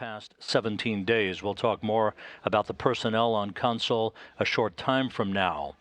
past 17 days. We'll talk more about the personnel on console a short time from now.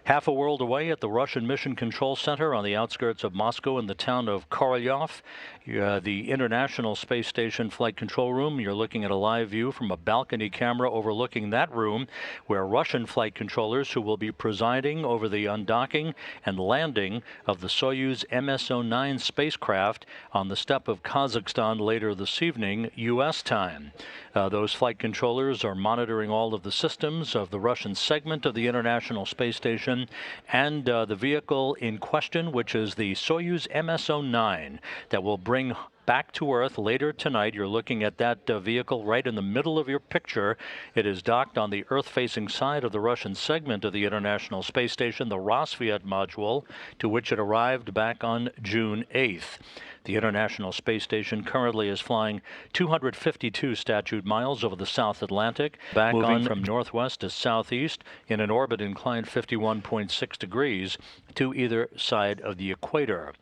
Half a world away at the Russian Mission Control Center on the outskirts of Moscow in the town of Korolyov, the International Space Station Flight Control Room. You're looking at a live view from a balcony camera overlooking that room, where Russian flight controllers who will be presiding over the undocking and landing of the Soyuz MS-09 spacecraft on the steppe of Kazakhstan later this evening, U.S. time. Those flight controllers are monitoring all of the systems of the Russian segment of the International Space Station and the vehicle in question, which is the Soyuz MS-09 that will bring back to Earth later tonight. You're looking at that vehicle right in the middle of your picture. It is docked on the Earth-facing side of the Russian segment of the International Space Station, the Rassvet module, to which it arrived back on June 8th. The International Space Station currently is flying 252 statute miles over the South Atlantic, back moving from northwest to southeast in an orbit inclined 51.6 degrees to either side of the equator.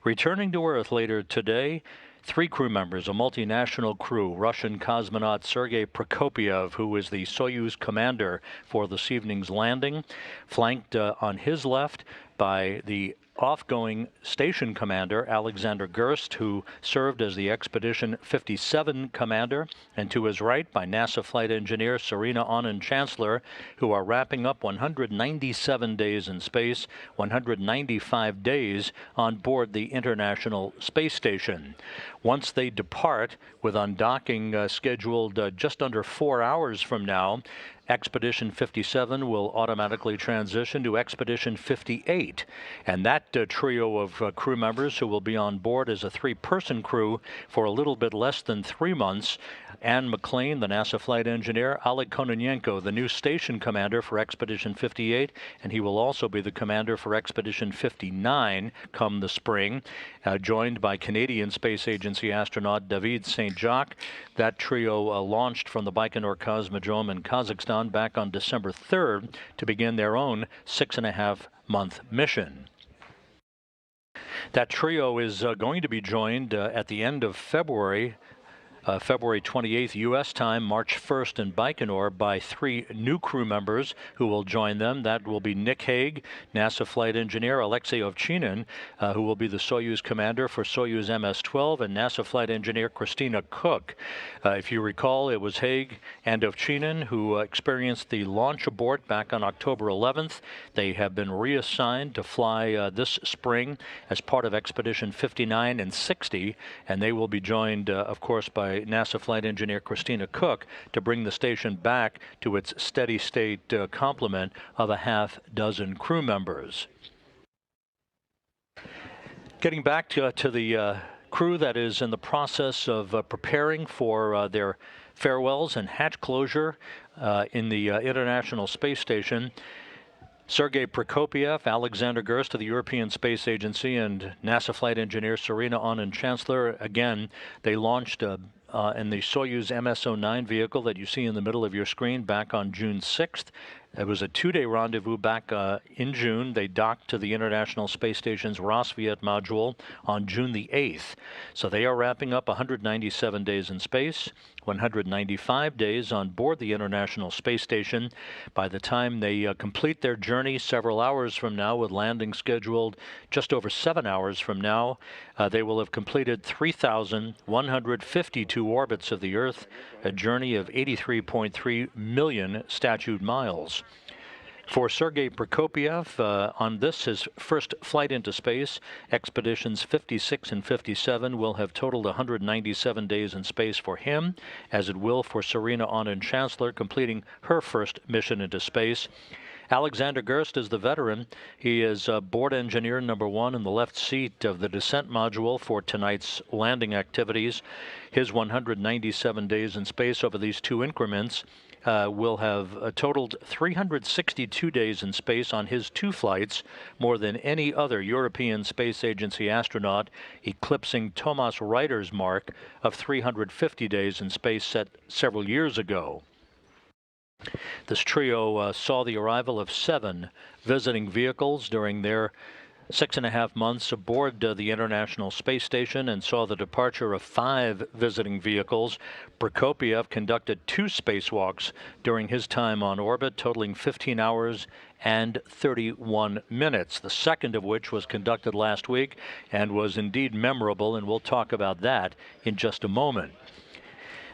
Returning to Earth later today, 3 crew members, a multinational crew, Russian cosmonaut Sergei Prokopyev, who is the Soyuz commander for this evening's landing, flanked on his left by the off-going station commander, Alexander Gerst, who served as the Expedition 57 commander, and to his right by NASA flight engineer Serena Auñón-Chancellor, who are wrapping up 197 days in space, 195 days on board the International Space Station. Once they depart, with undocking scheduled just under 4 hours from now, Expedition 57 will automatically transition to Expedition 58. And that trio of crew members who will be on board is a 3-person crew for a little bit less than 3 months. Anne McClain, the NASA flight engineer, Oleg Kononenko, the new station commander for Expedition 58, and he will also be the commander for Expedition 59 come the spring, joined by Canadian Space Agency astronaut David St. Jacques. That trio launched from the Baikonur Cosmodrome in Kazakhstan back on December 3rd to begin their own 6.5-month mission. That trio is going to be joined at the end of February, February 28th U.S. time, March 1st in Baikonur, by 3 new crew members who will join them. That will be Nick Hague, NASA flight engineer, Alexei Ovchinin, who will be the Soyuz commander for Soyuz MS-12, and NASA flight engineer Christina Cook. If you recall, it was Hague and Ovchinin who experienced the launch abort back on October 11th. They have been reassigned to fly this spring as part of Expedition 59 and 60, and they will be joined, of course, by NASA flight engineer Christina Cook to bring the station back to its steady state complement of a half-dozen crew members. Getting back to the crew that is in the process of preparing for their farewells and hatch closure in the International Space Station, Sergei Prokopyev, Alexander Gerst of the European Space Agency, and NASA flight engineer Serena Auñón-Chancellor, again, they launched in the Soyuz MS-09 vehicle that you see in the middle of your screen back on June 6th. It was a 2-day rendezvous back in June. They docked to the International Space Station's Rassvet module on June the 8th. So they are wrapping up 197 days in space, 195 days on board the International Space Station. By the time they complete their journey several hours from now, with landing scheduled just over 7 hours from now, they will have completed 3,152 orbits of the Earth, a journey of 83.3 million statute miles. For Sergei Prokopyev, on this, his first flight into space, Expeditions 56 and 57 will have totaled 197 days in space for him, as it will for Serena Auñón-Chancellor, completing her first mission into space. Alexander Gerst is the veteran. He is board engineer number 1 in the left seat of the descent module for tonight's landing activities. His 197 days in space over these 2 increments will have totaled 362 days in space on his 2 flights, more than any other European Space Agency astronaut, eclipsing Thomas Reiter's mark of 350 days in space set several years ago. This trio saw the arrival of 7 visiting vehicles during their 6.5 months aboard the International Space Station and saw the departure of 5 visiting vehicles. Prokopyev conducted 2 spacewalks during his time on orbit, totaling 15 hours and 31 minutes, the second of which was conducted last week and was indeed memorable, and we'll talk about that in just a moment.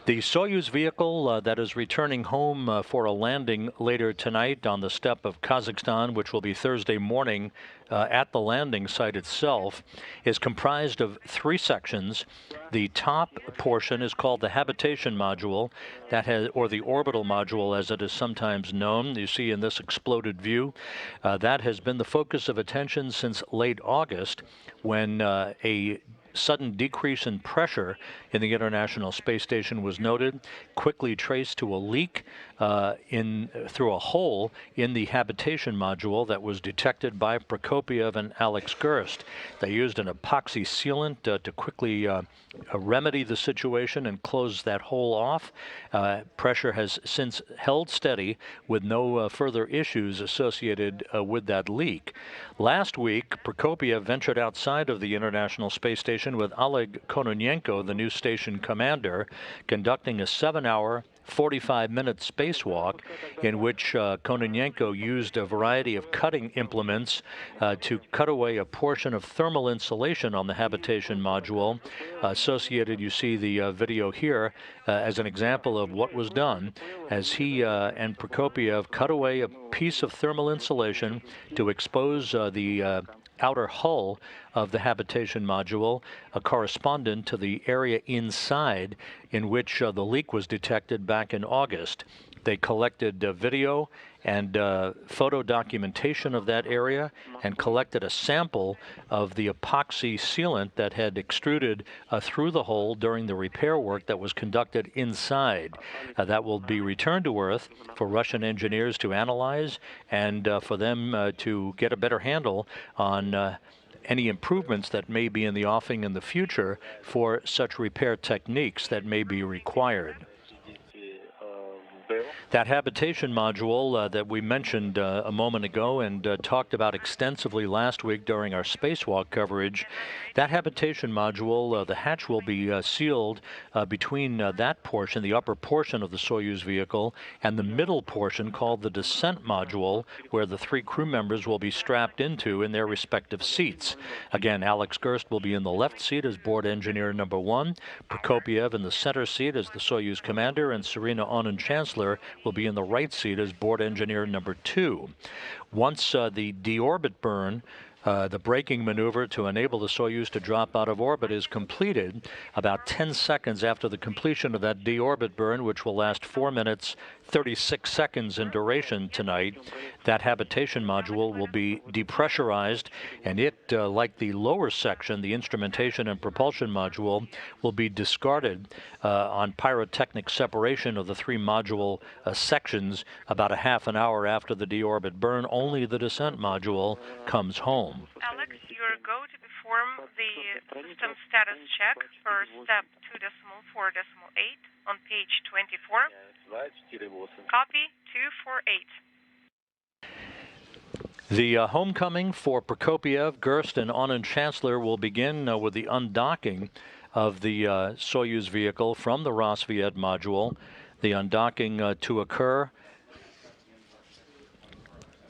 The Soyuz vehicle that is returning home for a landing later tonight on the steppe of Kazakhstan, which will be Thursday morning at the landing site itself, is comprised of 3 sections. The top portion is called the habitation module, or the orbital module as it is sometimes known. You see in this exploded view, that has been the focus of attention since late August, when a sudden decrease in pressure in the International Space Station was noted, quickly traced to a leak through a hole in the habitation module that was detected by Prokopyev and Alex Gerst. They used an epoxy sealant to quickly remedy the situation and close that hole off. Pressure has since held steady with no further issues associated with that leak. Last week, Prokopyev ventured outside of the International Space Station with Oleg Kononenko, the new station commander, conducting a 7-hour, 45-minute spacewalk in which Kononenko used a variety of cutting implements to cut away a portion of thermal insulation on the habitation module. Associated, you see the video here as an example of what was done as he and Prokopyev cut away a piece of thermal insulation to expose the outer hull of the habitation module, correspondent to the area inside in which the leak was detected back in August. They collected video and photo documentation of that area and collected a sample of the epoxy sealant that had extruded through the hole during the repair work that was conducted inside. That will be returned to Earth for Russian engineers to analyze and for them to get a better handle on any improvements that may be in the offing in the future for such repair techniques that may be required. That habitation module that we mentioned a moment ago and talked about extensively last week during our spacewalk coverage, that habitation module, the hatch will be sealed between that portion, the upper portion of the Soyuz vehicle, and the middle portion called the descent module, where the 3 crew members will be strapped into in their respective seats. Again, Alex Gerst will be in the left seat as board engineer number 1, Prokopyev in the center seat as the Soyuz commander, and Serena Aunen Chancellor will be in the right seat as board engineer number 2. Once the deorbit burn, the braking maneuver to enable the Soyuz to drop out of orbit is completed about 10 seconds after the completion of that deorbit burn, which will last 4 minutes, 36 seconds in duration tonight. That habitation module will be depressurized, and it, like the lower section, the instrumentation and propulsion module, will be discarded on pyrotechnic separation of the 3 module sections about a half an hour after the deorbit burn. Only the descent module comes home. Alex, you're go to perform the system status check for step 2.4.8 on page 24. Copy 248. The homecoming for Prokopyev, Gerst, and Aunen Chancellor will begin with the undocking of the Soyuz vehicle from the Rosviet module. The undocking to occur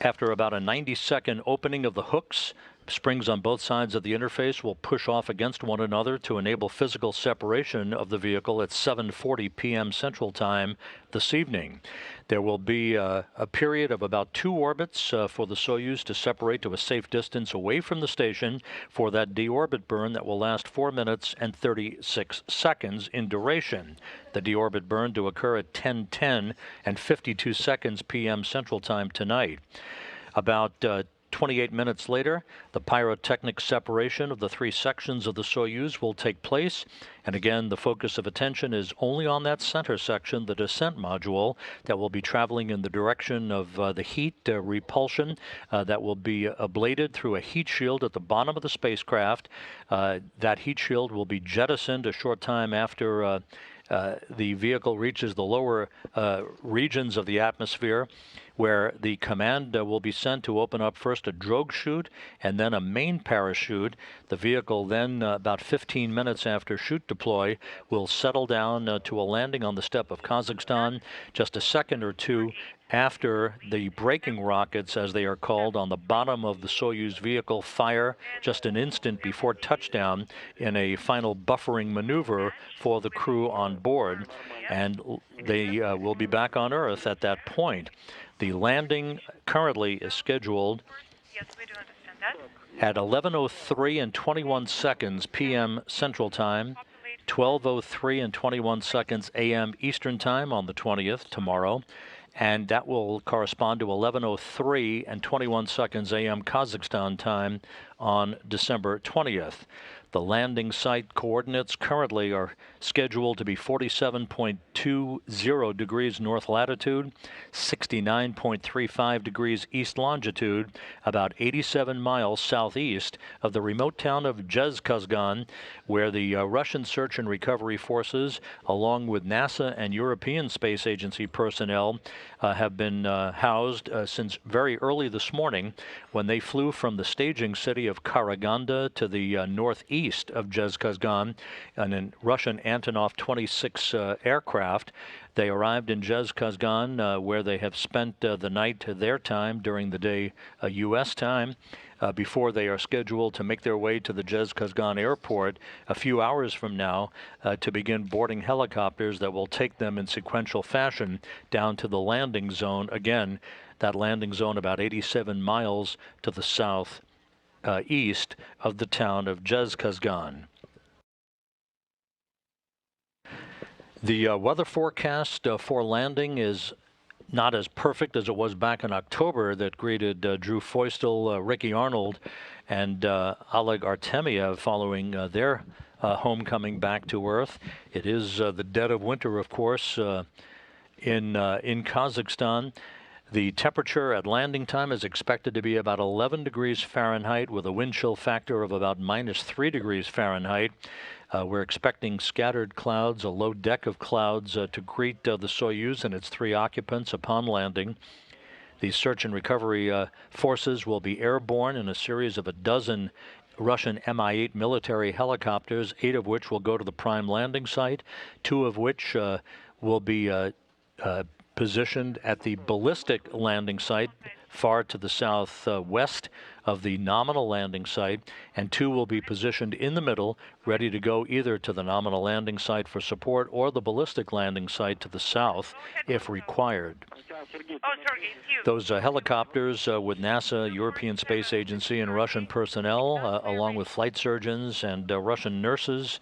after about a 90-second opening of the hooks. Springs on both sides of the interface will push off against one another to enable physical separation of the vehicle at 7:40 p.m. Central Time this evening. There will be a period of about 2 orbits for the Soyuz to separate to a safe distance away from the station for that deorbit burn that will last 4 minutes and 36 seconds in duration. The deorbit burn to occur at 10:10 and 52 seconds p.m. Central Time tonight. About 28 minutes later, the pyrotechnic separation of the 3 sections of the Soyuz will take place. And again, the focus of attention is only on that center section, the descent module, that will be traveling in the direction of the heat repulsion that will be ablated through a heat shield at the bottom of the spacecraft. That heat shield will be jettisoned a short time after the vehicle reaches the lower regions of the atmosphere, where the command will be sent to open up first a drogue chute and then a main parachute. The vehicle then, about 15 minutes after chute deploy, will settle down to a landing on the steppe of Kazakhstan just a second or two after the braking rockets, as they are called, on the bottom of the Soyuz vehicle fire just an instant before touchdown in a final buffering maneuver for the crew on board. And they will be back on Earth at that point. The landing currently is scheduled at 11:03 and 21 seconds p.m. Central Time, 12:03 and 21 seconds a.m. Eastern Time on the 20th, tomorrow. And that will correspond to 11:03 and 21 seconds a.m. Kazakhstan time on December 20th. The landing site coordinates currently are scheduled to be 47.20 degrees north latitude, 69.35 degrees east longitude, about 87 miles southeast of the remote town of Zhezkazgan, where the Russian search and recovery forces, along with NASA and European Space Agency personnel, have been housed since very early this morning, when they flew from the staging city of Karaganda to the northeast of Zhezkazgan in a Russian Antonov 26 aircraft. They arrived in Zhezkazgan, where they have spent the night their time during the day U.S. time, before they are scheduled to make their way to the Zhezkazgan airport a few hours from now to begin boarding helicopters that will take them in sequential fashion down to the landing zone. Again, that landing zone about 87 miles to the south east of the town of Zhezkazgan. The weather forecast for landing is not as perfect as it was back in October, that greeted Drew Feustel, Ricky Arnold, and Oleg Artemiev following their homecoming back to Earth. It is the dead of winter, of course, in Kazakhstan. The temperature at landing time is expected to be about 11 degrees Fahrenheit with a wind chill factor of about -3 degrees Fahrenheit. We're expecting scattered clouds, a low deck of clouds to greet the Soyuz and its 3 occupants upon landing. The search and recovery forces will be airborne in a series of a dozen Russian Mi-8 military helicopters, 8 of which will go to the prime landing site, 2 of which will be positioned at the ballistic landing site far to the southwest of the nominal landing site, and 2 will be positioned in the middle, ready to go either to the nominal landing site for support or the ballistic landing site to the south if required. Those helicopters with NASA, European Space Agency, and Russian personnel, along with flight surgeons and Russian nurses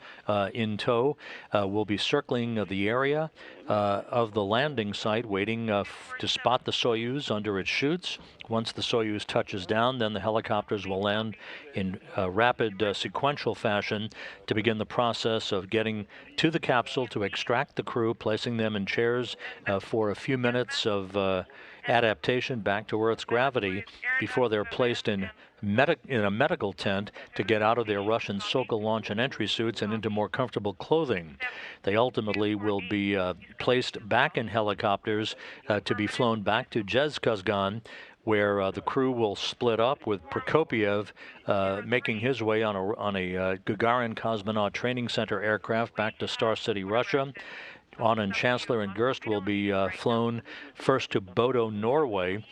in tow, will be circling the area of the landing site, waiting to spot the Soyuz under its chutes. Once the Soyuz touches down, then the helicopters will land in rapid sequential fashion to begin the process of getting to the capsule to extract the crew, placing them in chairs for a few minutes of adaptation back to Earth's gravity before they're placed in a medical tent to get out of their Russian Sokol launch and entry suits and into more comfortable clothing. They ultimately will be placed back in helicopters to be flown back to Zhezkazgan, where the crew will split up, with Prokopiev making his way on a Gagarin Cosmonaut Training Center aircraft back to Star City, Russia. Anand Chancellor and Gerst will be flown first to Bodo, Norway,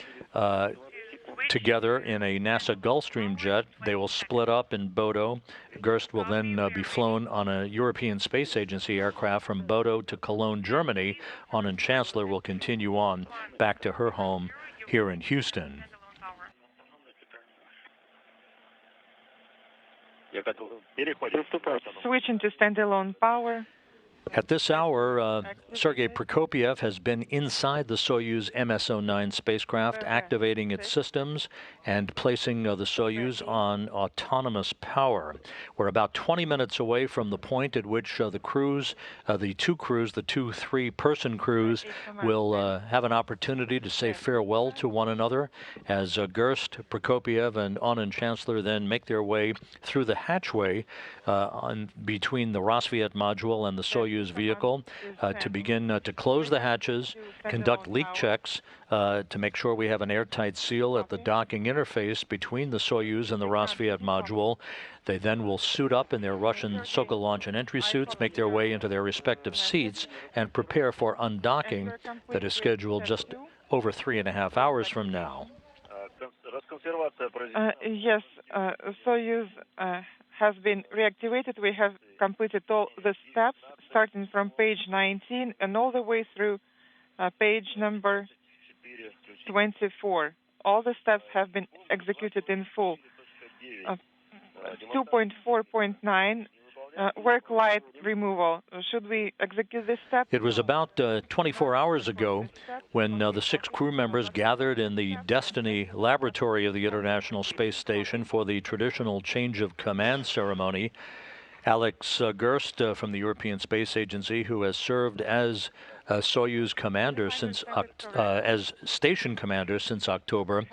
together in a NASA Gulfstream jet. They will split up in Bodo. Gerst will then be flown on a European Space Agency aircraft from Bodo to Cologne, Germany. Anand Chancellor will continue on back to her home here in Houston. Switching to standalone power. At this hour, Sergei Prokopiev has been inside the Soyuz MS-09 spacecraft, activating its systems and placing the Soyuz on autonomous power. We're about 20 minutes away from the point at which the two 3-person crews, will have an opportunity to say farewell to one another as Gerst, Prokopiev, and Anand Chancellor then make their way through the hatchway between the Rassvet module and the Soyuz Soyuz vehicle to begin to close the hatches, conduct leak checks to make sure we have an airtight seal at the docking interface between the Soyuz and the Rassvet module. They then will suit up in their Russian Sokol launch and entry suits, make their way into their respective seats, and prepare for undocking that is scheduled just over 3.5 hours from now. Yes, Soyuz has been reactivated. We have completed all the steps, starting from page 19 and all the way through page number 24. All the steps have been executed in full. 2.4.9, work light removal. Should we execute this step? It was about 24 hours ago when the 6 crew members gathered in the Destiny laboratory of the International Space Station for the traditional change of command ceremony. Alex Gerst from the European Space Agency, who has served as Soyuz commander since as station commander since October,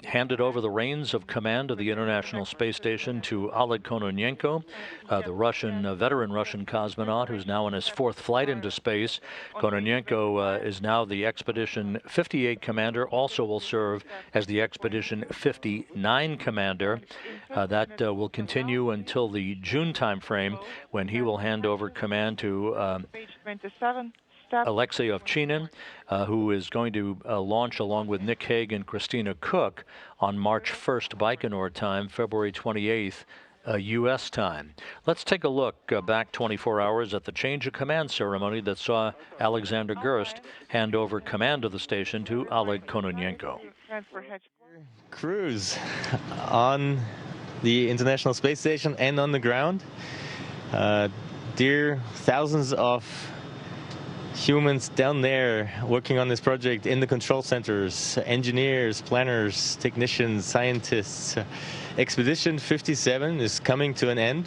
handed over the reins of command of the International Space Station to Oleg Kononenko, the veteran Russian cosmonaut who's now on his 4th flight into space. Kononenko is now the Expedition 58 commander, also will serve as the Expedition 59 commander. That will continue until the June time frame, when he will hand over command to Alexei Ovchinin, who is going to launch along with Nick Hague and Christina Cook on March 1st Baikonur time, February 28th U.S. time. Let's take a look back 24 hours at the change of command ceremony that saw Alexander Gerst hand over command of the station to Oleg Kononenko. Crews on the International Space Station and on the ground. Dear thousands of humans down there working on this project in the control centers, engineers, planners, technicians, scientists. Expedition 57 is coming to an end,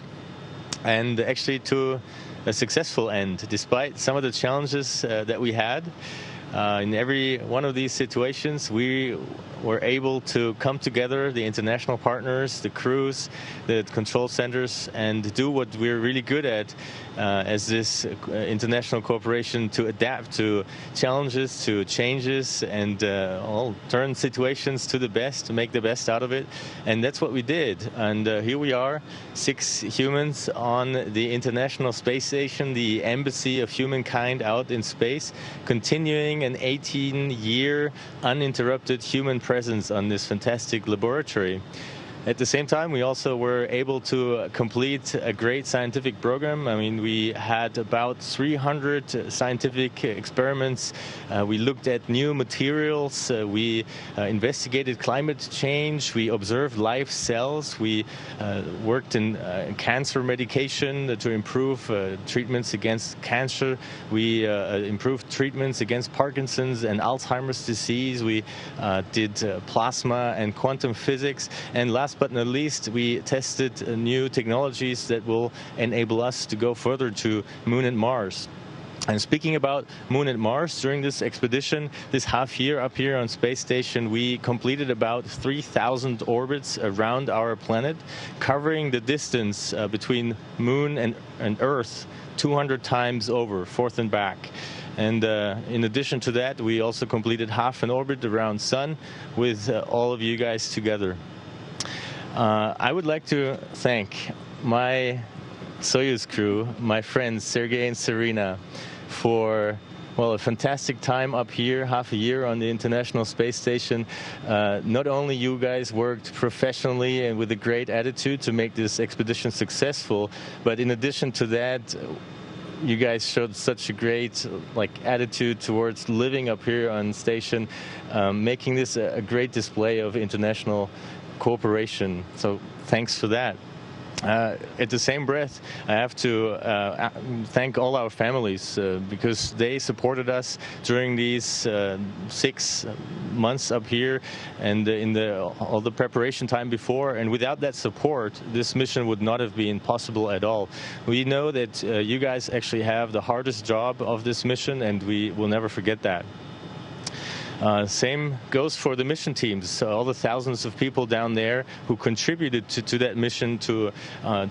and actually to a successful end, despite some of the challenges that we had. In every one of these situations, we were able to come together, the international partners, the crews, the control centers, and do what we're really good at as this international cooperation, to adapt to challenges, to changes, and all turn situations to the best, to make the best out of it. And that's what we did. And here we are, 6 humans on the International Space Station, the embassy of humankind out in space, continuing an 18-year uninterrupted human presence on this fantastic laboratory. At the same time, we also were able to complete a great scientific program. I mean, we had about 300 scientific experiments. We looked at new materials. We investigated climate change. We observed live cells. We worked in cancer medication to improve treatments against cancer. We improved treatments against Parkinson's and Alzheimer's disease. We did plasma and quantum physics. And last but not least, we tested new technologies that will enable us to go further to Moon and Mars. And speaking about Moon and Mars, during this expedition, this half year up here on Space Station, we completed about 3,000 orbits around our planet, covering the distance between Moon and Earth 200 times over, forth and back. And in addition to that, we also completed half an orbit around Sun with all of you guys together. I would like to thank my Soyuz crew, my friends Sergei and Serena, for, well, a fantastic time up here, half a year on the International Space Station. Not only you guys worked professionally and with a great attitude to make this expedition successful, but in addition to that, you guys showed such a great attitude towards living up here on station, making this a great display of international cooperation. So thanks for that. At the same breath, I have to thank all our families because they supported us during these 6 months up here and in all the preparation time before. And without that support, this mission would not have been possible at all. We know that you guys actually have the hardest job of this mission, and we will never forget that. Same goes for the mission teams. So all the thousands of people down there who contributed to that mission, to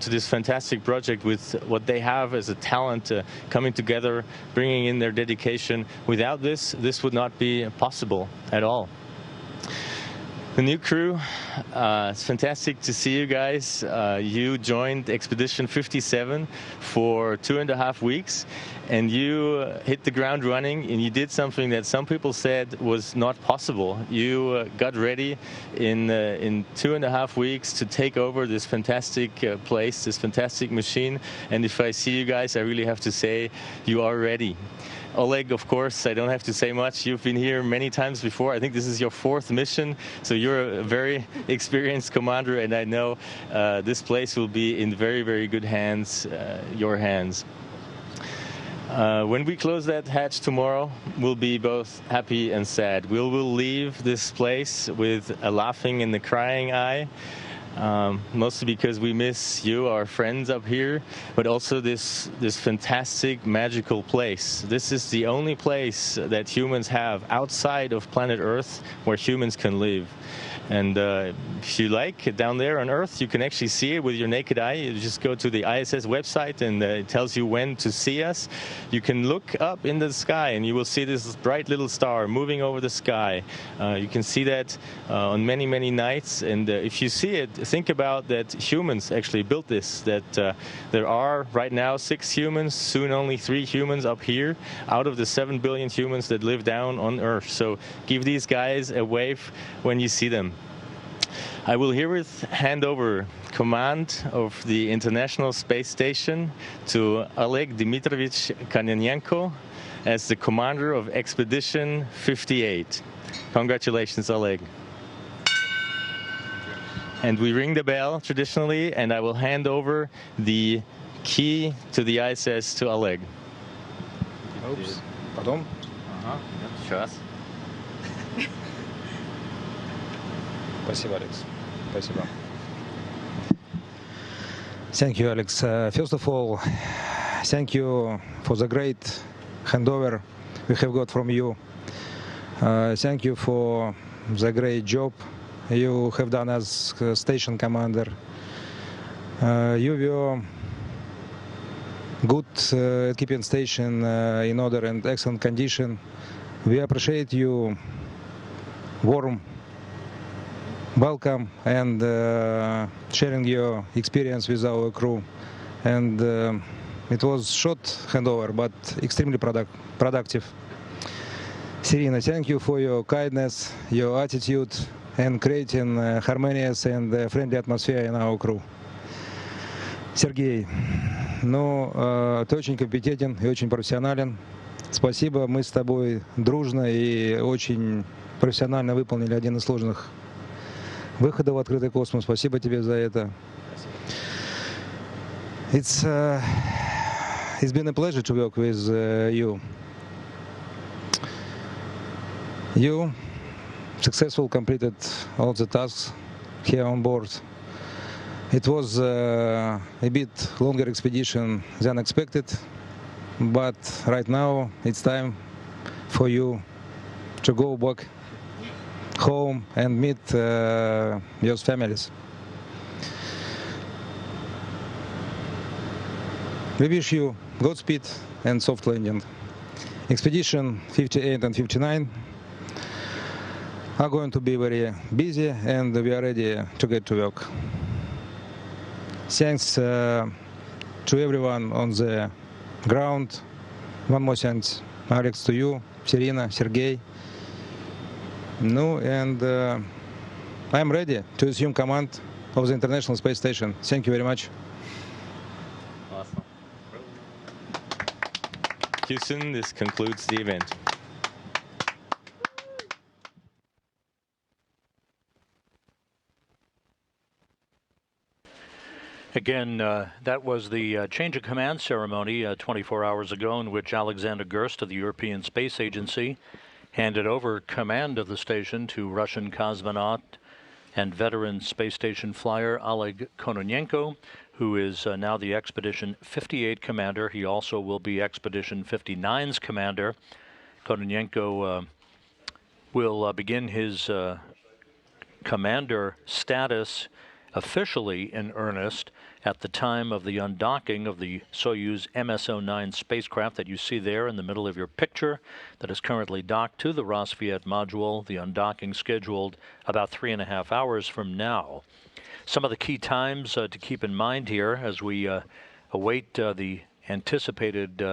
this fantastic project with what they have as a talent coming together, bringing in their dedication. Without this would not be possible at all. The new crew, it's fantastic to see you guys. You joined Expedition 57 for 2.5 weeks, and you hit the ground running, and you did something that some people said was not possible. You got ready in 2.5 weeks to take over this fantastic place, this fantastic machine, and if I see you guys, I really have to say you are ready. Oleg, of course, I don't have to say much. You've been here many times before. I think this is your 4th mission, so you're a very experienced commander, and I know this place will be in very, very good hands, your hands. When we close that hatch tomorrow, we'll be both happy and sad. We'll leave this place with a laughing and a crying eye. Mostly because we miss you, our friends up here, but also this fantastic, magical place. This is the only place that humans have outside of planet Earth where humans can live. And if you like, down there on Earth, you can actually see it with your naked eye. You just go to the ISS website, and it tells you when to see us. You can look up in the sky, and you will see this bright little star moving over the sky. You can see that on many, many nights. And if you see it, think about that humans actually built this, that there are right now 6 humans, soon only 3 humans up here, out of the 7 billion humans that live down on Earth. So give these guys a wave when you see them. I will herewith hand over command of the International Space Station to Oleg Dmitrovich Kononenko as the commander of Expedition 58. Congratulations, Oleg. And we ring the bell traditionally, and I will hand over the key to the ISS to Oleg. Oops. Pardon? Сейчас. Спасибо, Алекс. Спасибо. Thank you, Alex. First of all, thank you for the great handover we have got from you. Thank you for the great job you have done as station commander. You were good at keeping station in order and excellent condition. We appreciate you warm welcome and sharing your experience with our crew. And it was short handover, but extremely productive. Serena, thank you for your kindness, your attitude, and creating harmonious and friendly atmosphere in our crew. Сергей, ты очень компетентен и очень профессионален. Спасибо, мы с тобой дружно и очень профессионально выполнили один из сложных выходов в открытый космос. Спасибо тебе за это. It's been a pleasure to work with you. You successfully completed all the tasks here on board. It was a bit longer expedition than expected, but right now it's time for you to go back home and meet your families. We wish you Godspeed and soft landing. Expedition 58 and 59 are going to be very busy, and we are ready to get to work. Thanks to everyone on the ground. One more thanks, Alex, to you, Serena, Sergey. And I'm ready to assume command of the International Space Station. Thank you very much. Awesome. Houston, this concludes the event. Again, that was the change of command ceremony 24 hours ago, in which Alexander Gerst of the European Space Agency handed over command of the station to Russian cosmonaut and veteran space station flyer Oleg Kononenko, who is now the Expedition 58 commander. He also will be Expedition 59's commander. Kononenko will begin his commander status officially in earnest at the time of the undocking of the Soyuz MS-09 spacecraft that you see there in the middle of your picture, that is currently docked to the Rassvet module. The undocking scheduled about 3.5 hours from now. Some of the key times to keep in mind here as we await the anticipated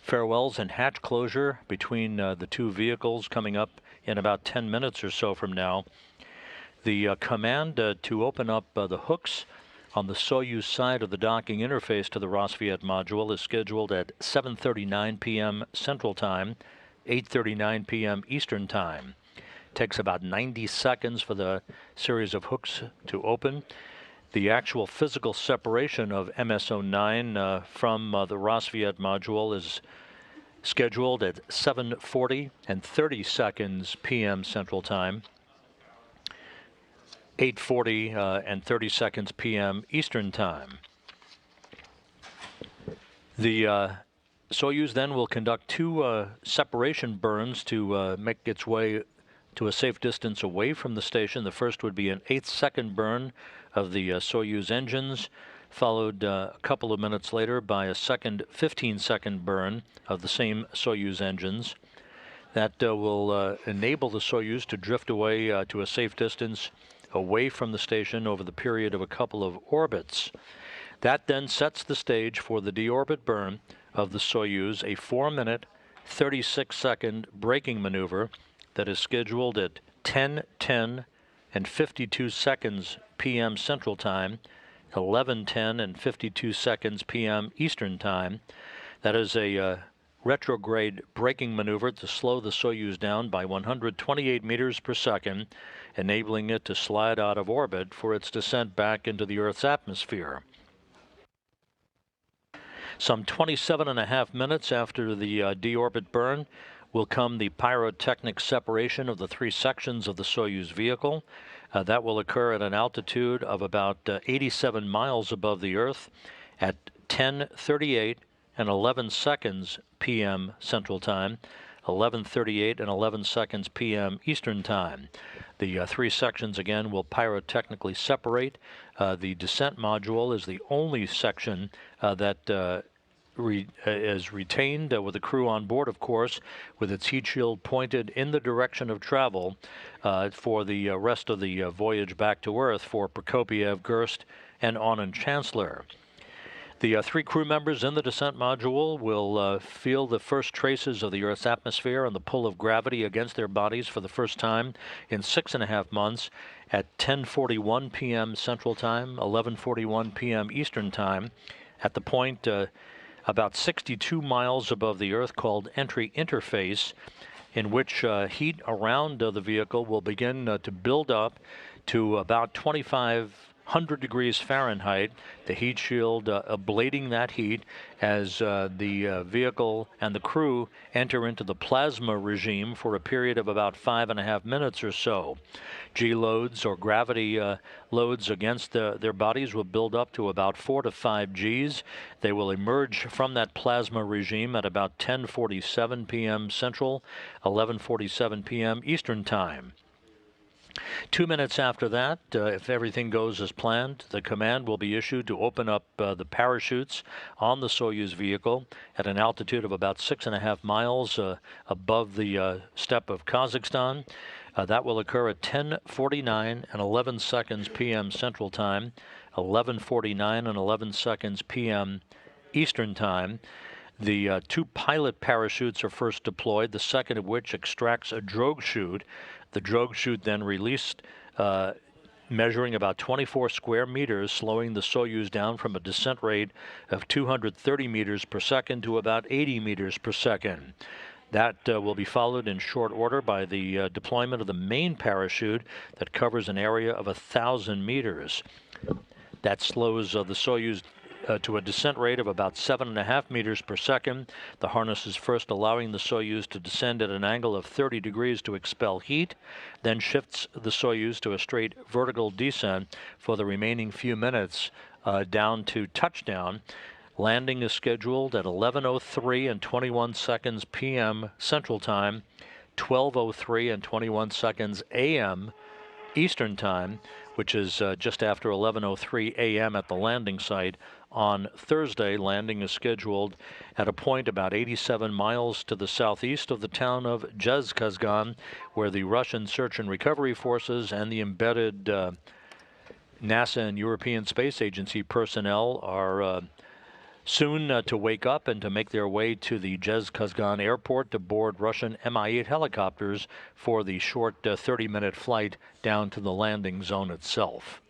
farewells and hatch closure between the two vehicles coming up in about 10 minutes or so from now. The command to open up the hooks on the Soyuz side of the docking interface to the Rassvet module is scheduled at 7:39 p.m. Central Time, 8:39 p.m. Eastern Time. Takes about 90 seconds for the series of hooks to open. The actual physical separation of MS-09 from the Rassvet module is scheduled at 7:40 and 30 seconds p.m. Central Time, 8:40 and 30 seconds p.m. Eastern Time. The Soyuz then will conduct two separation burns to make its way to a safe distance away from the station. The first would be an 8-second burn of the Soyuz engines, followed a couple of minutes later by a second 15-second burn of the same Soyuz engines. That will enable the Soyuz to drift away to a safe distance away from the station over the period of a couple of orbits. That then sets the stage for the deorbit burn of the Soyuz, a 4-minute, 36-second braking maneuver that is scheduled at 10:10 and 52 seconds p.m. Central Time, 11:10 and 52 seconds p.m. Eastern Time. That is a retrograde braking maneuver to slow the Soyuz down by 128 meters per second, enabling it to slide out of orbit for its descent back into the Earth's atmosphere. Some 27.5 minutes after the deorbit burn will come the pyrotechnic separation of the three sections of the Soyuz vehicle. That will occur at an altitude of about 87 miles above the Earth at 10:38 and 11 seconds p.m. Central Time, 11:38 and 11 seconds p.m. Eastern Time. The three sections again will pyrotechnically separate. The descent module is the only section that is retained with the crew on board, of course, with its heat shield pointed in the direction of travel for the rest of the voyage back to Earth for Prokopiev, Gerst, and Anand Chancellor. The three crew members in the descent module will feel the first traces of the Earth's atmosphere and the pull of gravity against their bodies for the first time in 6.5 months at 10:41 p.m. Central Time, 11:41 p.m. Eastern Time, at the point about 62 miles above the Earth called entry interface, in which heat around the vehicle will begin to build up to about 2,500 degrees Fahrenheit, the heat shield ablating that heat as the vehicle and the crew enter into the plasma regime for a period of about 5.5 minutes or so. G loads or gravity loads against their bodies will build up to about 4 to 5 Gs. They will emerge from that plasma regime at about 10:47 p.m. Central, 11:47 p.m. Eastern Time. 2 minutes after that, if everything goes as planned, the command will be issued to open up the parachutes on the Soyuz vehicle at an altitude of about 6.5 miles above the steppe of Kazakhstan. That will occur at 10:49 and 11 seconds p.m. Central Time, 11:49 and 11 seconds p.m. Eastern Time. The two pilot parachutes are first deployed, the second of which extracts a drogue chute. The drogue chute then released, measuring about 24 square meters, slowing the Soyuz down from a descent rate of 230 meters per second to about 80 meters per second. That will be followed in short order by the deployment of the main parachute that covers an area of 1,000 meters. That slows the Soyuz to a descent rate of about 7.5 meters per second. The harness is first allowing the Soyuz to descend at an angle of 30 degrees to expel heat, then shifts the Soyuz to a straight vertical descent for the remaining few minutes down to touchdown. Landing is scheduled at 11:03 and 21 seconds p.m. Central Time, 12:03 and 21 seconds a.m. Eastern Time, which is just after 11:03 a.m. at the landing site on Thursday. Landing is scheduled at a point about 87 miles to the southeast of the town of Zhezkazgan, where the Russian Search and Recovery Forces and the embedded NASA and European Space Agency personnel are soon to wake up and to make their way to the Zhezkazgan airport to board Russian Mi-8 helicopters for the short 30-minute flight down to the landing zone itself.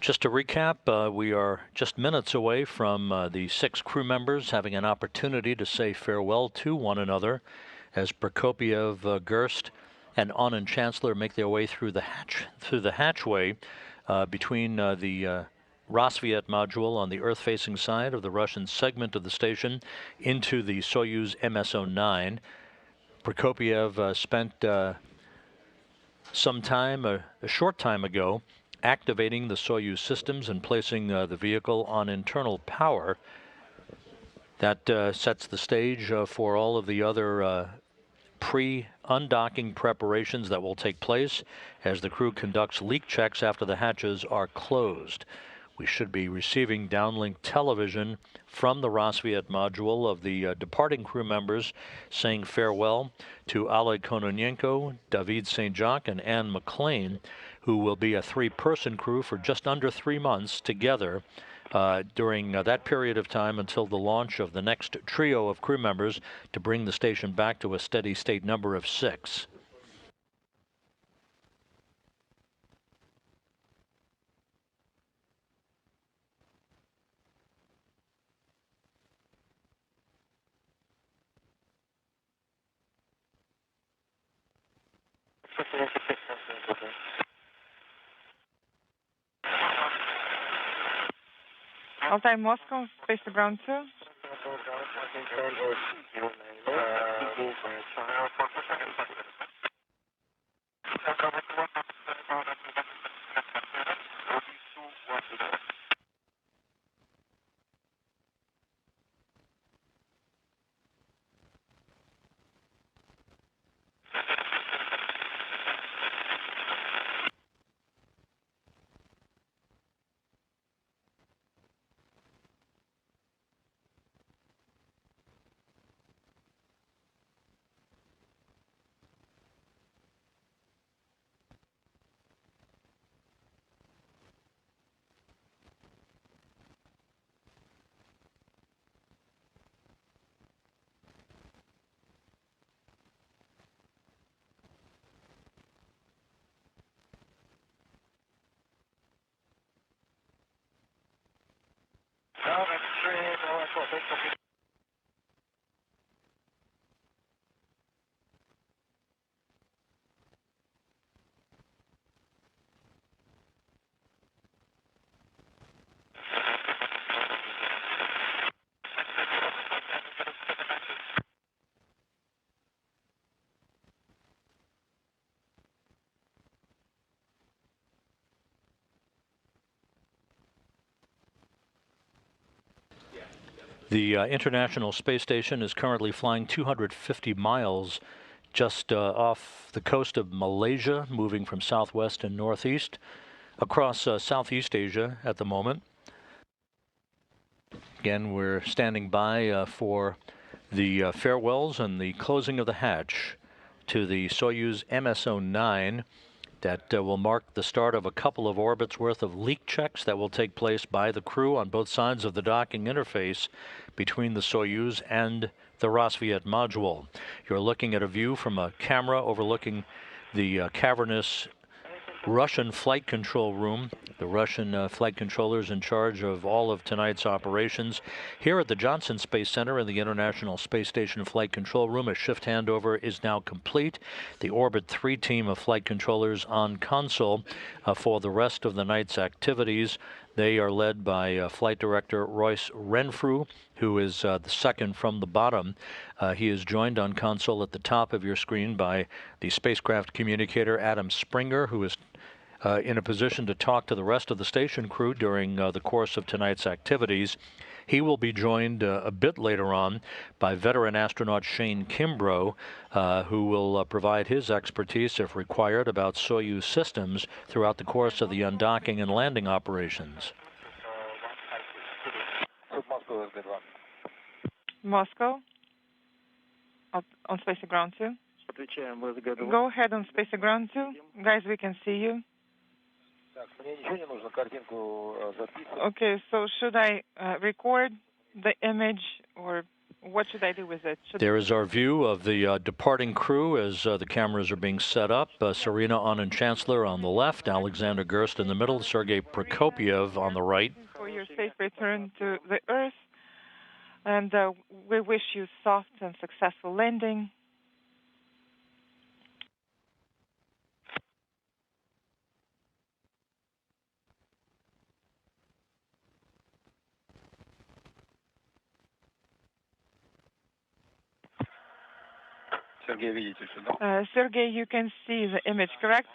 Just to recap, we are just minutes away from the 6 crew members having an opportunity to say farewell to one another as Prokopiev, Gerst, and Anand Chancellor make their way through the hatchway between the Rassvet module on the Earth-facing side of the Russian segment of the station into the Soyuz MS-09. Prokopiev spent some time, a short time ago, activating the Soyuz systems and placing the vehicle on internal power. That sets the stage for all of the other pre-undocking preparations that will take place as the crew conducts leak checks after the hatches are closed. We should be receiving downlink television from the Rassvet module of the departing crew members saying farewell to Oleg Kononenko, David St. Jacques, and Anne McLean, who will be a 3-person crew for just under 3 months together during that period of time until the launch of the next trio of crew members to bring the station back to a steady state number of 6. Altai Moscow, space to ground 2. The International Space Station is currently flying 250 miles just off the coast of Malaysia, moving from southwest and northeast across Southeast Asia at the moment. Again, we're standing by for the farewells and the closing of the hatch to the Soyuz MS-09. That will mark the start of a couple of orbits worth of leak checks that will take place by the crew on both sides of the docking interface between the Soyuz and the Rassvet module. You're looking at a view from a camera overlooking the cavernous Russian flight control room. The Russian flight controllers in charge of all of tonight's operations. Here at the Johnson Space Center in the International Space Station Flight Control Room, a shift handover is now complete. The Orbit 3 team of flight controllers on console for the rest of the night's activities. They are led by Flight Director Royce Renfrew, who is the second from the bottom. He is joined on console at the top of your screen by the spacecraft communicator Adam Springer, who is in a position to talk to the rest of the station crew during the course of tonight's activities. He will be joined a bit later on by veteran astronaut Shane Kimbrough, who will provide his expertise, if required, about Soyuz systems throughout the course of the undocking and landing operations. Moscow, on Space Ground 2. Go ahead on Space Ground 2. Guys, we can see you. Okay, so should I record the image, or what should I do with it? There is our view of the departing crew as the cameras are being set up. Serena Anand-Chancellor on the left, Alexander Gerst in the middle, Sergei Prokopyev on the right. For your safe return to the Earth, and we wish you soft and successful landing. Sergey, you can see the image, correct?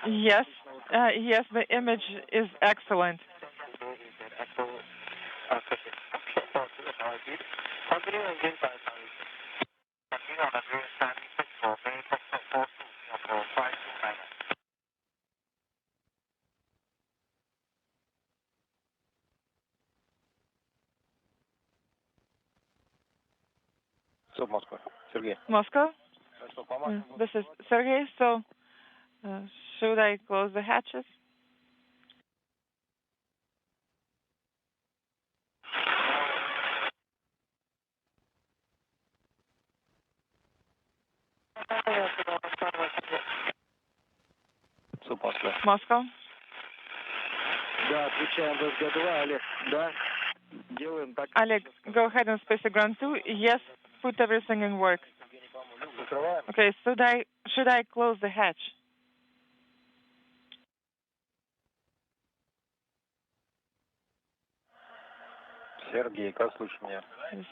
Yes. Yes, the image is excellent. Moscow. Sergey. Moscow? This is Sergey. So, should I close the hatches? Moscow? Oleg, go ahead on Space Ground 2. Yes, put everything in work. Okay, should I close the hatch?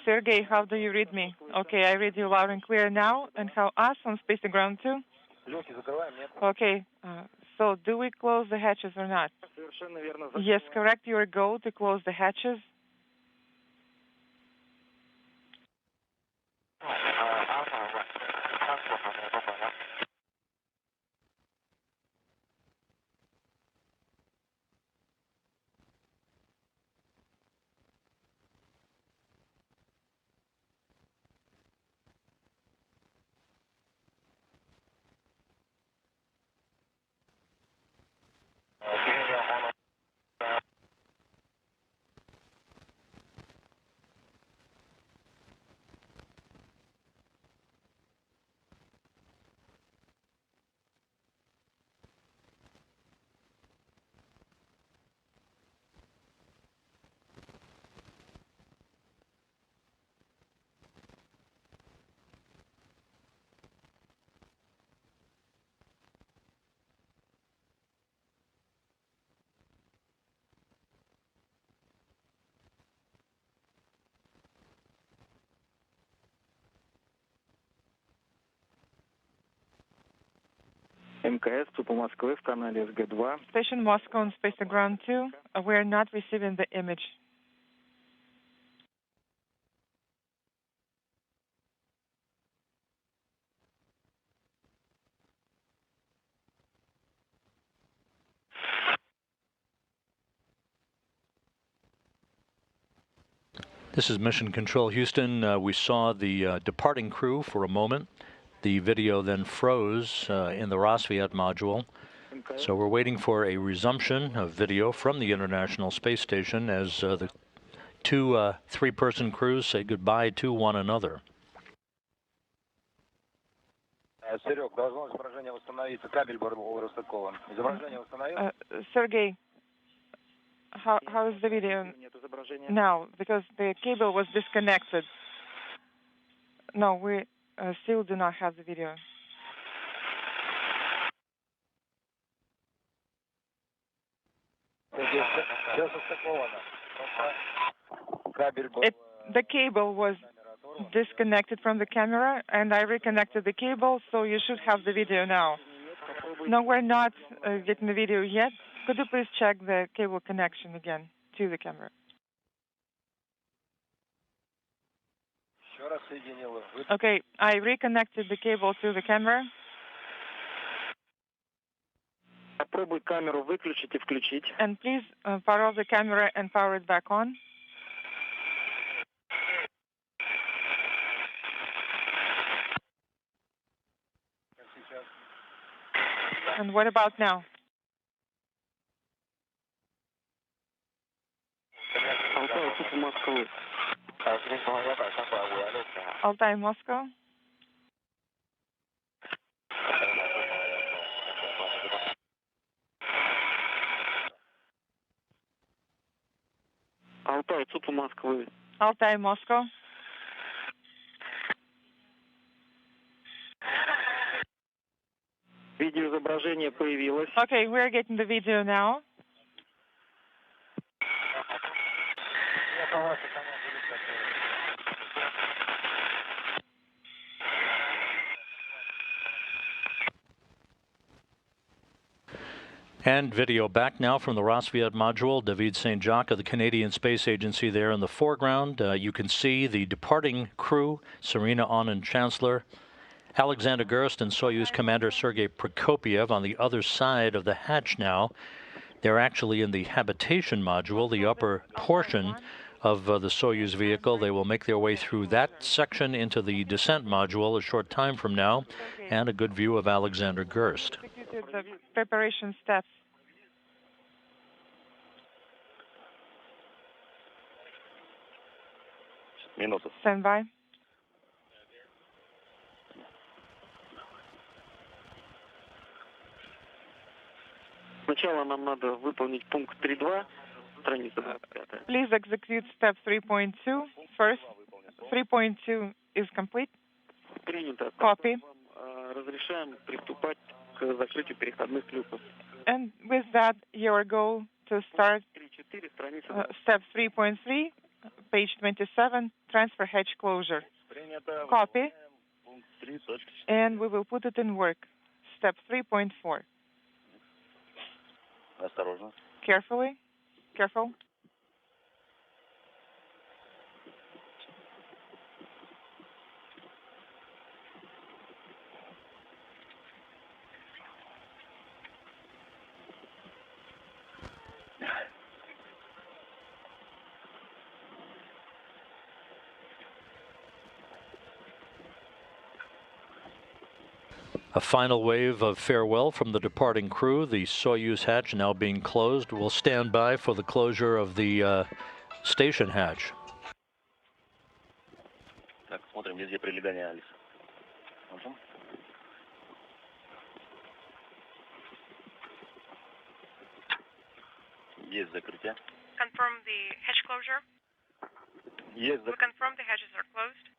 Sergey, how do you read me? Okay, I read you loud and clear now. And how us on Space Ground 2? Okay, so do we close the hatches or not? Yes, correct. Your go to close the hatches. МКС, ЦУПа Москвы в канале СГ-2. Station Moscow on Space Ground 2. We are not receiving the image. This is Mission Control Houston. We saw the departing crew for a moment. The video then froze in the Rosviet module. So we're waiting for a resumption of video from the International Space Station as the two three-person crews say goodbye to one another. Sergey, how is the video now? Because the cable was disconnected. No, we still do not have the video. The cable was disconnected from the camera, and I reconnected the cable, so you should have the video now. No, we're not getting the video yet. Could you please check the cable connection again to the camera? Okay, I reconnected the cable to the camera. And please power off the camera and power it back on. And what about now? Altai, Moscow. Altai, Moscow. Okay, we're getting the video now. And video back now from the Rosviet module. David St. Jacques of the Canadian Space Agency there in the foreground. You can see the departing crew, Serena Aunin, Chancellor, Alexander Gerst and Soyuz Commander Sergei Prokopyev on the other side of the hatch now. They're actually in the habitation module, the upper portion of the Soyuz vehicle. They will make their way through that section into the descent module a short time from now, and a good view of Alexander Gerst. The preparation steps. Stand by. Please execute step 3.2 first. 3.2 is complete. Copy. And with that, your goal to start step 3.3, page 27, transfer hatch closure. Copy. And we will put it in work. Step 3.4. Carefully. Careful. A final wave of farewell from the departing crew. The Soyuz hatch now being closed. We'll stand by for the closure of the station hatch. Так, смотрим, везде прилегание, Алис. Есть закрытие. Confirm the hatch closure. Есть We confirm the hatches are closed.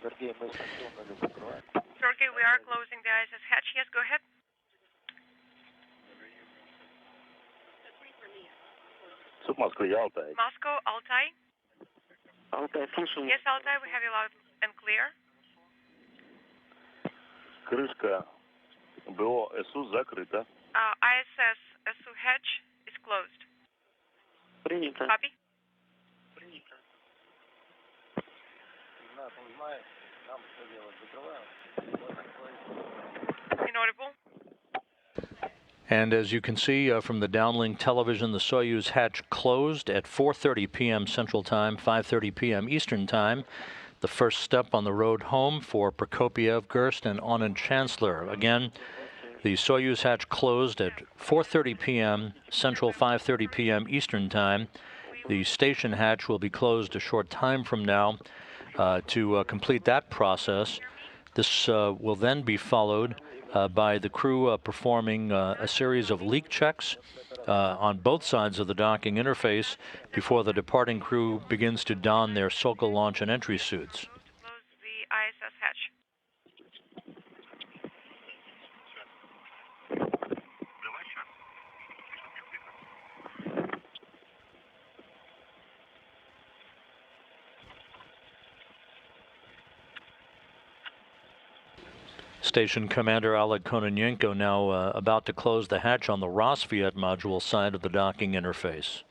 Sergey, we are closing the ISS hatch. Yes, go ahead. Суп Москвы, Алтай. Moscow, Altai. Yes, Altai, we have you loud and clear. Крышка БО СУ закрыта. ISS SU hatch is closed. Принято. Copy? Inaudible? And as you can see from the downlink television, the Soyuz hatch closed at 4:30 p.m. Central Time, 5:30 p.m. Eastern Time. The first step on the road home for Prokopiev, Gerst, and Anand Chancellor. Again, the Soyuz hatch closed at 4:30 p.m. Central, 5:30 p.m. Eastern Time. The station hatch will be closed a short time from now to complete that process. This will then be followed by the crew performing a series of leak checks on both sides of the docking interface before the departing crew begins to don their Sokol launch and entry suits. Close the ISS hatch. Station Commander Oleg Kononenko now about to close the hatch on the Rosviet module side of the docking interface.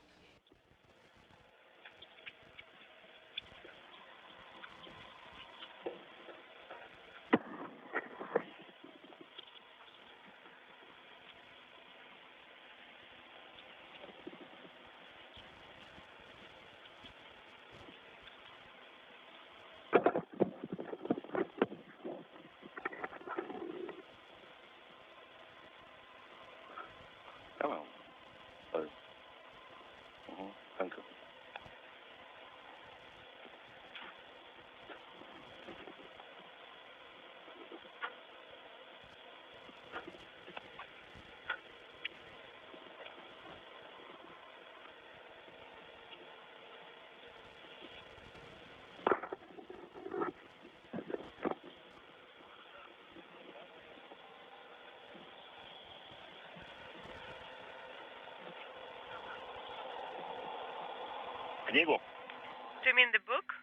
Hello. Thank you. Книгу? Do you mean the book?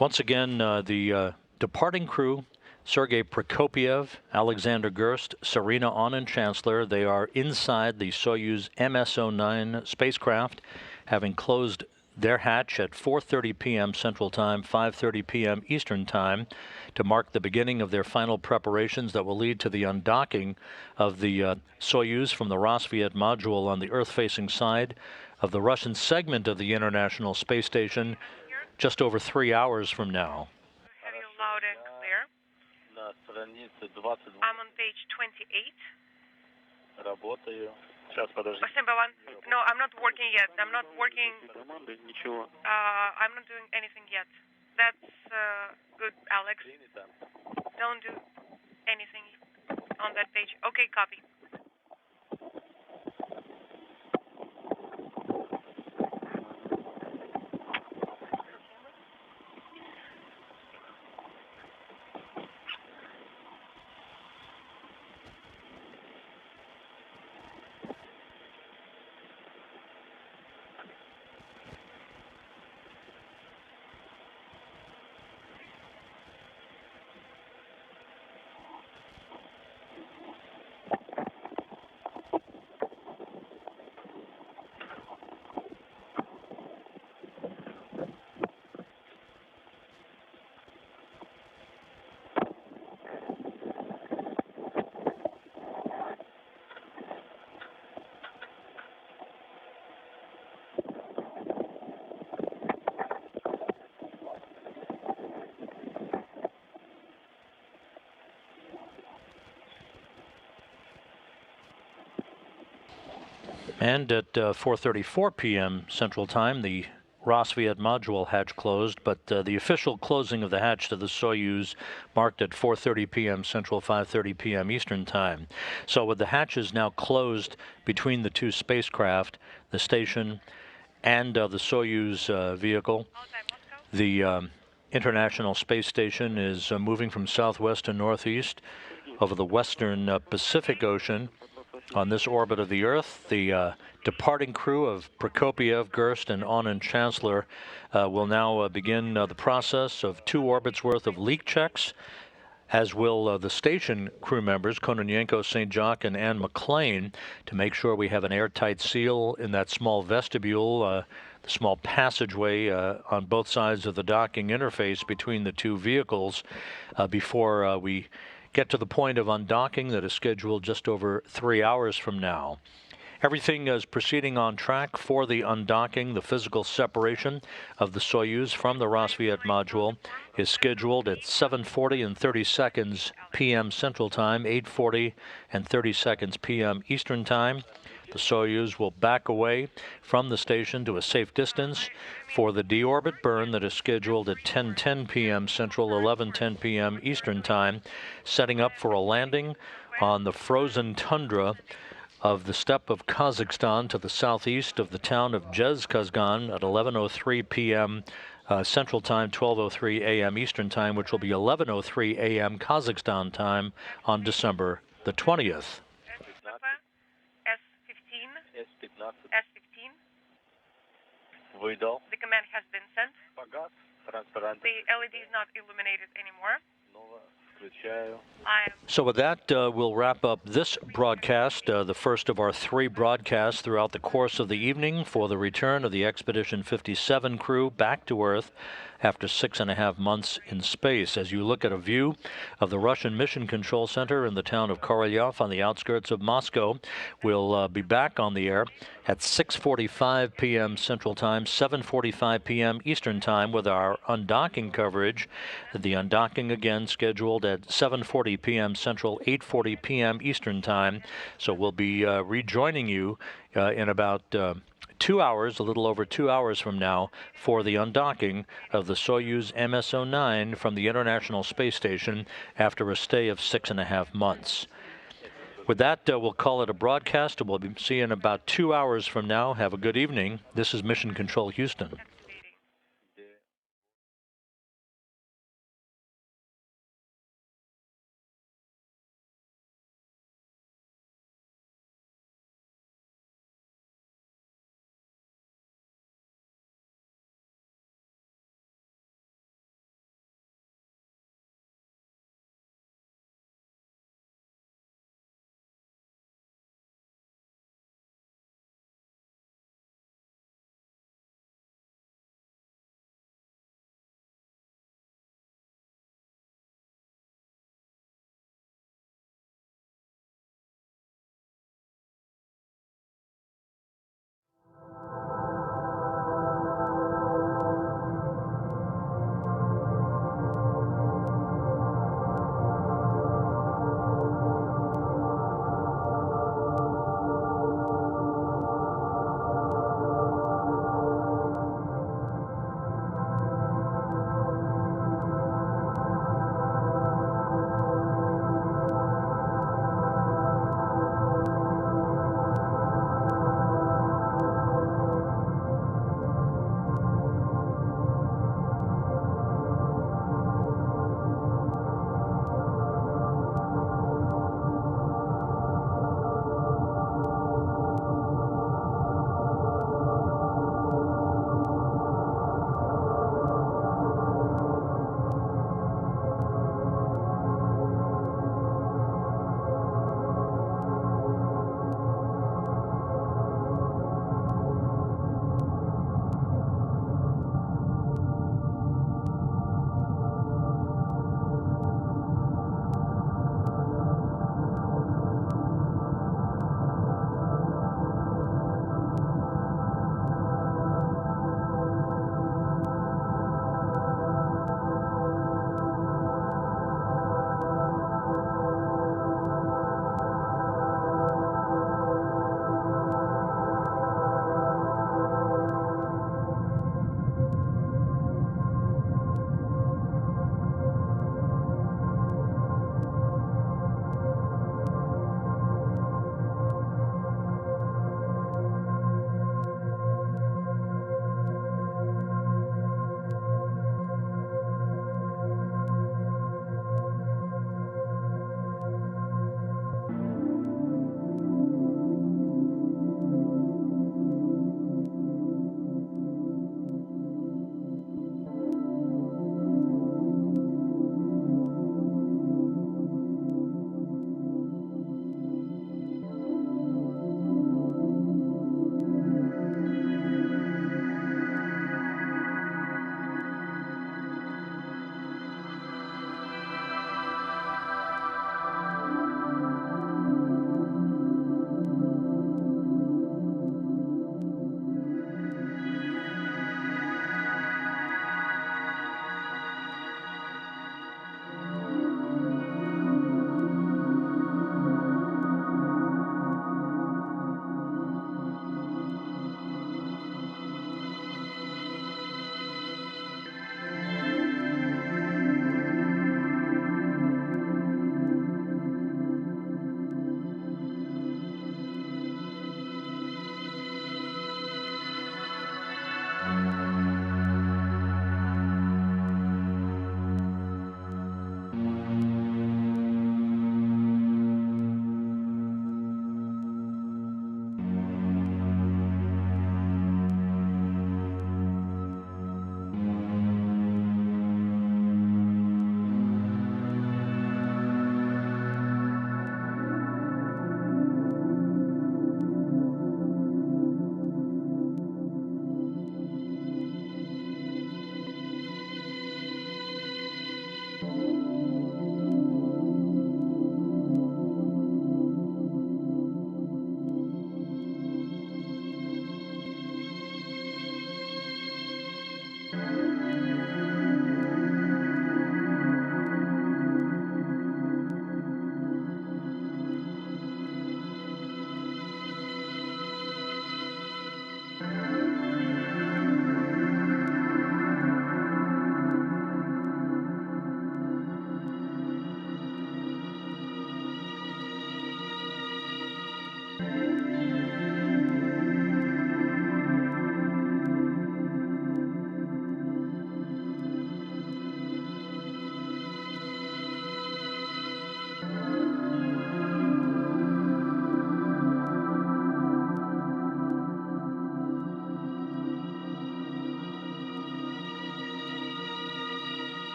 Once again, the departing crew, Sergei Prokopiev, Alexander Gerst, Serena Anand Chancellor, they are inside the Soyuz MS-09 spacecraft, having closed their hatch at 4:30 p.m. Central Time, 5:30 p.m. Eastern Time, to mark the beginning of their final preparations that will lead to the undocking of the Soyuz from the Rosviet module on the Earth-facing side of the Russian segment of the International Space Station just over 3 hours from now. Have you loud and clear? I'm on page 28. Работаю. Сейчас, подожди. Simba 1. No, I'm not working yet. I'm not working. Команды, ничего. I'm not doing anything yet. That's good, Alex. Don't do anything on that page. Okay, copy. And at 4:34 p.m. Central Time, the Rosviet module hatch closed, but the official closing of the hatch to the Soyuz marked at 4:30 p.m. Central, 5:30 p.m. Eastern Time. So with the hatches now closed between the two spacecraft, the station and the Soyuz vehicle, the International Space Station is moving from southwest to northeast over the western Pacific Ocean. On this orbit of the Earth, the departing crew of Prokopiev, Gerst, and Anand Chancellor will now begin the process of 2 orbits worth of leak checks as will the station crew members, Kononenko, St. Jacques, and Ann McLean, to make sure we have an airtight seal in that small vestibule, the small passageway on both sides of the docking interface between the two vehicles before we get to the point of undocking that is scheduled just over 3 hours from now. Everything is proceeding on track for the undocking. The physical separation of the Soyuz from the Rassvet module is scheduled at 7:40 and 30 seconds p.m. Central Time, 8:40 and 30 seconds p.m. Eastern Time. The Soyuz will back away from the station to a safe distance for the deorbit burn that is scheduled at 10:10 p.m. Central, 11:10 p.m. Eastern Time, setting up for a landing on the frozen tundra of the steppe of Kazakhstan to the southeast of the town of Jezkazgan at 11:03 p.m. Central Time, 12:03 a.m. Eastern Time, which will be 11:03 a.m. Kazakhstan time on December the 20th. S15. S15. The command has been sent. The LED is not illuminated anymore. So with that, we'll wrap up this broadcast, the first of our 3 broadcasts throughout the course of the evening for the return of the Expedition 57 crew back to Earth after 6.5 months in space. As you look at a view of the Russian Mission Control Center in the town of Korolyov on the outskirts of Moscow, we'll be back on the air at 6:45 p.m. Central Time, 7:45 p.m. Eastern Time with our undocking coverage. The undocking again scheduled at 7:40 p.m. Central, 8:40 p.m. Eastern Time. So we'll be rejoining you in about 2 hours, a little over 2 hours from now, for the undocking of the Soyuz MS-09 from the International Space Station after a stay of 6.5 months. With that, we'll call it a broadcast, and we'll see you in about 2 hours from now. Have a good evening. This is Mission Control Houston.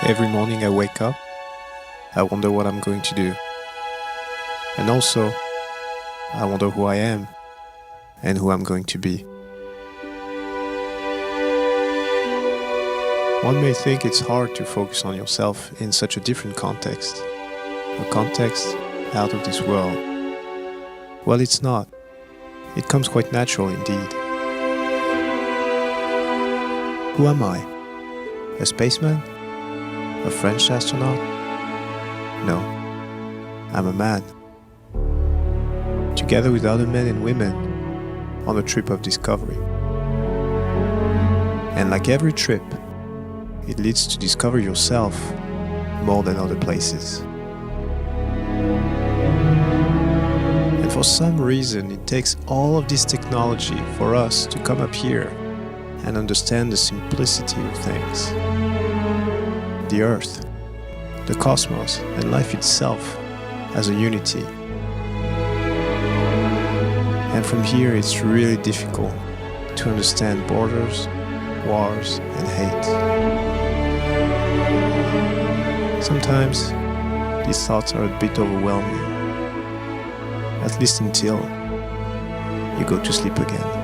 Every morning I wake up, I wonder what I'm going to do. And also, I wonder who I am and who I'm going to be. One may think it's hard to focus on yourself in such a different context, a context out of this world. Well, it's not. It comes quite natural indeed. Who am I? A spaceman? A French astronaut? No, I'm a man. Together with other men and women on a trip of discovery. And like every trip, it leads to discover yourself more than other places. And for some reason, it takes all of this technology for us to come up here and understand the simplicity of things. The Earth, the cosmos, and life itself as a unity. And from here, it's really difficult to understand borders, wars, and hate. Sometimes these thoughts are a bit overwhelming, at least until you go to sleep again.